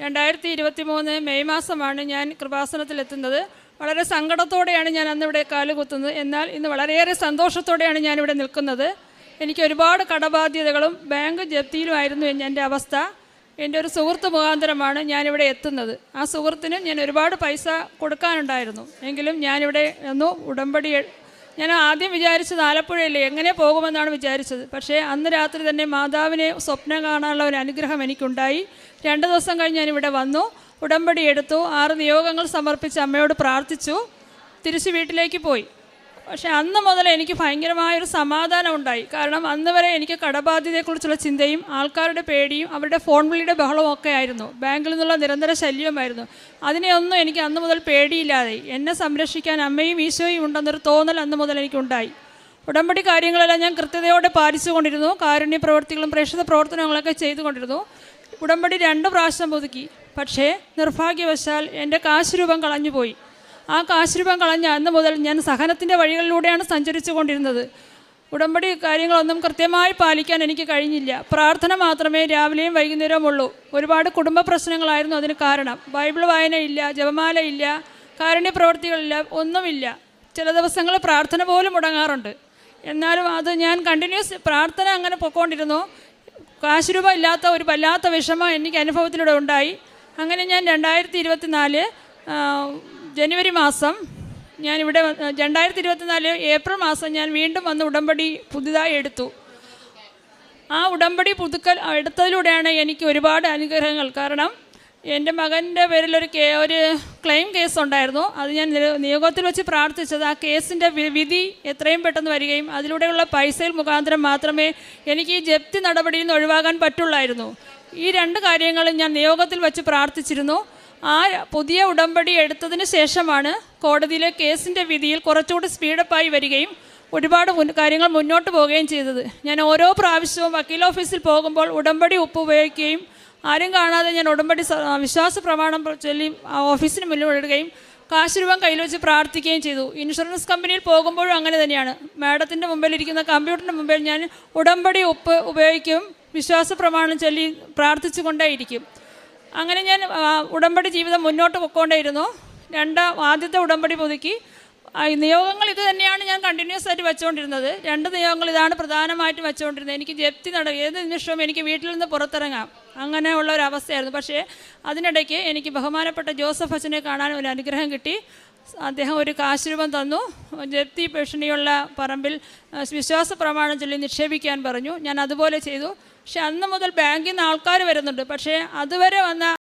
2023 May മാസമാണ് ഞാൻ കൃപാസനത്തിലെത്തുന്നത്. വളരെ സങ്കടത്തോടെയാണ് ഞാൻ അന്നിവിടെ കാലുകുത്തുന്നത്. എന്നാൽ ഇന്ന് വളരെയേറെ സന്തോഷത്തോടെയാണ് ഞാനിവിടെ നിൽക്കുന്നത്. എനിക്ക് ഒരുപാട് കടബാധ്യതകളും ബാങ്ക് ജപ്തിയിലുമായിരുന്നു എൻ്റെ അവസ്ഥ. എൻ്റെ ഒരു സുഹൃത്ത് മുഖാന്തരമാണ് ഞാനിവിടെ എത്തുന്നത്. ആ സുഹൃത്തിന് ഞാൻ ഒരുപാട് പൈസ കൊടുക്കാനുണ്ടായിരുന്നു. എങ്കിലും ഞാനിവിടെ ഉടമ്പടി ഞാൻ ആദ്യം വിചാരിച്ചത് ആലപ്പുഴയില്ലേ എങ്ങനെ പോകുമെന്നാണ് വിചാരിച്ചത്. പക്ഷേ അന്ന് രാത്രി തന്നെ മാതാവിനെ സ്വപ്നം കാണാനുള്ള ഒരു അനുഗ്രഹം എനിക്കുണ്ടായി. 2 ദിവസം കഴിഞ്ഞ് ഞാനിവിടെ വന്നു, ഉടമ്പടി എടുത്തു, 6 നിയോഗങ്ങൾ സമർപ്പിച്ച് അമ്മയോട് പ്രാർത്ഥിച്ചു, തിരിച്ച് വീട്ടിലേക്ക് പോയി. പക്ഷേ അന്ന് മുതൽ എനിക്ക് ഭയങ്കരമായൊരു സമാധാനം ഉണ്ടായി. കാരണം അന്ന് വരെ എനിക്ക് കടബാധ്യതയെക്കുറിച്ചുള്ള ചിന്തയും ആൾക്കാരുടെ പേടിയും അവരുടെ ഫോൺ വിളിയുടെ ബഹളവും ഒക്കെ ആയിരുന്നു. ബാങ്കിൽ നിന്നുള്ള നിരന്തര ശല്യമായിരുന്നു. അതിനെയൊന്നും എനിക്ക് അന്ന് മുതൽ പേടിയില്ലാതെ എന്നെ സംരക്ഷിക്കാൻ അമ്മയും ഈശോയും ഉണ്ടെന്നൊരു തോന്നൽ അന്ന് മുതൽ എനിക്കുണ്ടായി. ഉടമ്പടി കാര്യങ്ങളെല്ലാം ഞാൻ കൃത്യതയോടെ പാലിച്ചുകൊണ്ടിരുന്നു. കാരുണ്യ പ്രവർത്തികളും പ്രേക്ഷിത പ്രവർത്തനങ്ങളൊക്കെ ചെയ്തുകൊണ്ടിരുന്നു. ഉടമ്പടി 2 പ്രാവശ്യം പുതുക്കി. പക്ഷേ നിർഭാഗ്യവശാൽ എൻ്റെ കാശ് രൂപം കളഞ്ഞുപോയി. ആ കാശ് രൂപം കളഞ്ഞ അന്ന് മുതൽ ഞാൻ സഹനത്തിൻ്റെ വഴികളിലൂടെയാണ് സഞ്ചരിച്ചു കൊണ്ടിരുന്നത്. ഉടമ്പടി കാര്യങ്ങളൊന്നും കൃത്യമായി പാലിക്കാൻ എനിക്ക് കഴിഞ്ഞില്ല. പ്രാർത്ഥന മാത്രമേ രാവിലെയും വൈകുന്നേരവും ഉള്ളൂ. ഒരുപാട് കുടുംബ പ്രശ്നങ്ങളായിരുന്നു അതിന് കാരണം. ബൈബിൾ വായനയില്ല, ജപമാലയില്ല, കാരുണ്യ പ്രവർത്തികളില്ല, ഒന്നുമില്ല. ചില ദിവസങ്ങളിൽ പ്രാർത്ഥന പോലും മുടങ്ങാറുണ്ട്. എന്നാലും അത് ഞാൻ കണ്ടിന്യൂസ് പ്രാർത്ഥന അങ്ങനെ പൊയ്ക്കൊണ്ടിരുന്നു. കാശ് രൂപ ഇല്ലാത്ത ഒരു വല്ലാത്ത വിഷമം എനിക്ക് അനുഭവത്തിലൂടെ ഉണ്ടായി. അങ്ങനെ ഞാൻ 2024 ജനുവരി മാസം ഞാനിവിടെ 2024 ഏപ്രിൽ മാസം ഞാൻ വീണ്ടും വന്ന് ഉടമ്പടി പുതുതായി എടുത്തു. ആ ഉടമ്പടി പുതുക്കൽ എടുത്തതിലൂടെയാണ് എനിക്ക് ഒരുപാട് അനുഗ്രഹങ്ങൾ. കാരണം എൻ്റെ മകൻ്റെ പേരിൽ ഒരു ക്ലെയിം കേസ് ഉണ്ടായിരുന്നു. അത് ഞാൻ നിയോഗത്തിൽ വെച്ച് പ്രാർത്ഥിച്ചത് ആ കേസിൻ്റെ വിധി എത്രയും പെട്ടെന്ന് വരികയും അതിലൂടെയുള്ള പൈസയിൽ മുഖാന്തരം മാത്രമേ എനിക്ക് ഈ ജപ്തി നടപടിയിൽ നിന്ന് ഒഴിവാകാൻ പറ്റുള്ളായിരുന്നു. ഈ 2 കാര്യങ്ങളും ഞാൻ നിയോഗത്തിൽ വെച്ച് പ്രാർത്ഥിച്ചിരുന്നു. ആ പുതിയ ഉടമ്പടി എടുത്തതിന് ശേഷമാണ് കോടതിയിലെ കേസിൻ്റെ വിധിയിൽ കുറച്ചുകൂടി സ്പീഡപ്പായി വരികയും ഒരുപാട് കാര്യങ്ങൾ മുന്നോട്ട് പോവുകയും ചെയ്തത്. ഞാൻ ഓരോ പ്രാവശ്യവും വക്കീൽ ഓഫീസിൽ പോകുമ്പോൾ ഉടമ്പടി ഉപ്പ് ഉപയോഗിക്കുകയും ആരും കാണാതെ ഞാൻ ഉടമ്പടി വിശ്വാസ പ്രമാണം ചൊല്ലി ഓഫീസിന് മുന്നിലിടുകയും കാശ് രൂപം കയ്യിൽ വെച്ച് പ്രാർത്ഥിക്കുകയും ചെയ്തു. ഇൻഷുറൻസ് കമ്പനിയിൽ പോകുമ്പോഴും അങ്ങനെ തന്നെയാണ്. മാഡത്തിൻ്റെ മുമ്പിലിരിക്കുന്ന കമ്പ്യൂട്ടറിൻ്റെ മുമ്പിൽ ഞാൻ ഉടമ്പടി ഉപ്പ് ഉപയോഗിക്കും, വിശ്വാസ പ്രമാണം ചൊല്ലി പ്രാർത്ഥിച്ചു കൊണ്ടേയിരിക്കും. അങ്ങനെ ഞാൻ ഉടമ്പടി ജീവിതം മുന്നോട്ട് പൊയ്ക്കൊണ്ടേയിരുന്നു. ആദ്യത്തെ ഉടമ്പടി പുതുക്കി. നിയോഗങ്ങൾ ഇത് തന്നെയാണ് ഞാൻ കണ്ടിന്യൂസ് ആയിട്ട് വെച്ചുകൊണ്ടിരുന്നത്. 2 നിയോഗങ്ങൾ ഇതാണ് പ്രധാനമായിട്ടും വെച്ചുകൊണ്ടിരുന്നത്. എനിക്ക് ജപ്തി ഏത് നിമിഷവും എനിക്ക് വീട്ടിൽ നിന്ന് പുറത്തിറങ്ങാം, അങ്ങനെയുള്ള ഒരു അവസ്ഥയായിരുന്നു. പക്ഷേ അതിനിടയ്ക്ക് എനിക്ക് ബഹുമാനപ്പെട്ട ജോസഫ് അച്ഛനെ കാണാൻ ഒരു അനുഗ്രഹം കിട്ടി. അദ്ദേഹം ഒരു കാശ് രൂപം തന്നു. ജപ്തി ഭീഷണിയുള്ള പറമ്പിൽ വിശ്വാസ പ്രമാണം ചൊല്ലി നിക്ഷേപിക്കാൻ പറഞ്ഞു. ഞാൻ അതുപോലെ ചെയ്തു. പക്ഷെ അന്ന് മുതൽ ബാങ്കിൽ നിന്ന് ആൾക്കാർ വരുന്നുണ്ട്. പക്ഷേ അതുവരെ വന്ന